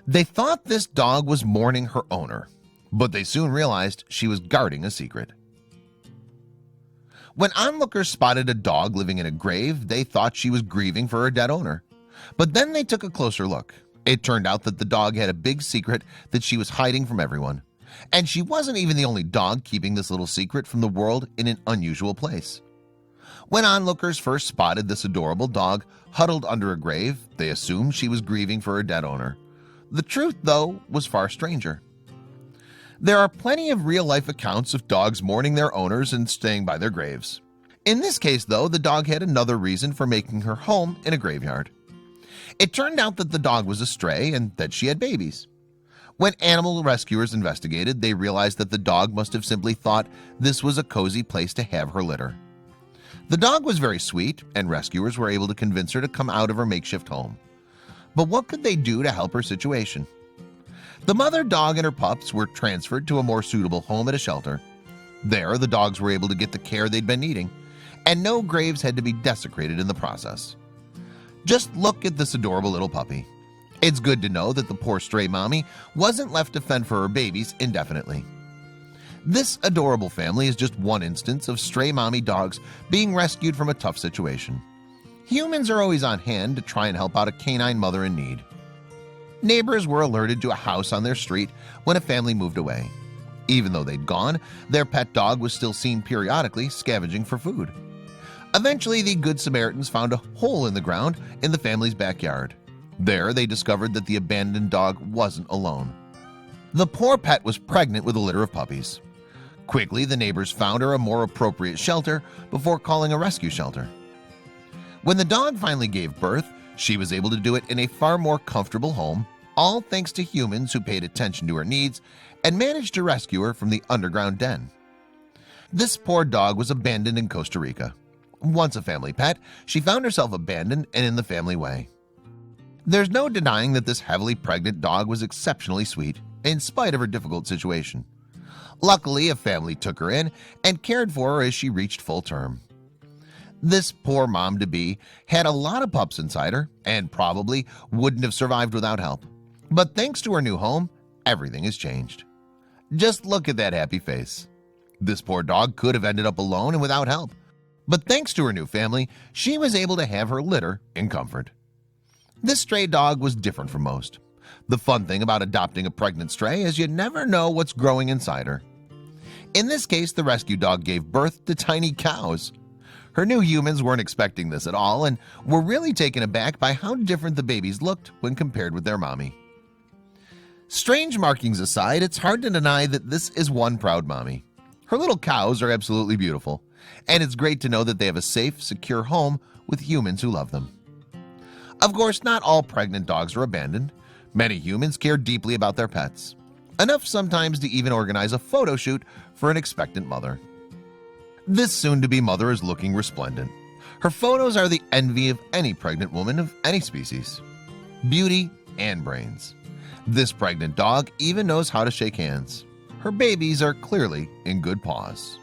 They thought this dog was mourning her owner, but they soon realized she was guarding a secret. When onlookers spotted a dog living in a grave, they thought she was grieving for her dead owner. But then they took a closer look. It turned out that the dog had a big secret that she was hiding from everyone. And she wasn't even the only dog keeping this little secret from the world in an unusual place. When onlookers first spotted this adorable dog huddled under a grave, they assumed she was grieving for her dead owner. The truth, though, was far stranger. There are plenty of real-life accounts of dogs mourning their owners and staying by their graves. In this case, though, the dog had another reason for making her home in a graveyard. It turned out that the dog was a stray and that she had babies. When animal rescuers investigated, they realized that the dog must have simply thought this was a cozy place to have her litter. The dog was very sweet, and rescuers were able to convince her to come out of her makeshift home. But what could they do to help her situation? The mother dog and her pups were transferred to a more suitable home at a shelter. There, the dogs were able to get the care they'd been needing, and no graves had to be desecrated in the process. Just look at this adorable little puppy. It's good to know that the poor stray mommy wasn't left to fend for her babies indefinitely. This adorable family is just one instance of stray mommy dogs being rescued from a tough situation. Humans are always on hand to try and help out a canine mother in need. Neighbors were alerted to a house on their street when a family moved away. Even though they'd gone, their pet dog was still seen periodically scavenging for food. Eventually, the Good Samaritans found a hole in the ground in the family's backyard. There, they discovered that the abandoned dog wasn't alone. The poor pet was pregnant with a litter of puppies. Quickly, the neighbors found her a more appropriate shelter before calling a rescue shelter. When the dog finally gave birth, she was able to do it in a far more comfortable home, all thanks to humans who paid attention to her needs and managed to rescue her from the underground den. This poor dog was abandoned in Costa Rica. Once a family pet, she found herself abandoned and in the family way. There's no denying that this heavily pregnant dog was exceptionally sweet, in spite of her difficult situation. Luckily, a family took her in and cared for her as she reached full term. This poor mom-to-be had a lot of pups inside her and probably wouldn't have survived without help. But thanks to her new home, everything has changed. Just look at that happy face. This poor dog could have ended up alone and without help. But thanks to her new family, she was able to have her litter in comfort. This stray dog was different from most. The fun thing about adopting a pregnant stray is you never know what's growing inside her. In this case, the rescue dog gave birth to tiny cows. Her new humans weren't expecting this at all and were really taken aback by how different the babies looked when compared with their mommy. Strange markings aside, it's hard to deny that this is one proud mommy. Her little cows are absolutely beautiful, and it's great to know that they have a safe, secure home with humans who love them. Of course, not all pregnant dogs are abandoned. Many humans care deeply about their pets, enough sometimes to even organize a photo shoot for an expectant mother. This soon-to-be mother is looking resplendent. Her photos are the envy of any pregnant woman of any species. Beauty and brains. This pregnant dog even knows how to shake hands. Her babies are clearly in good paws.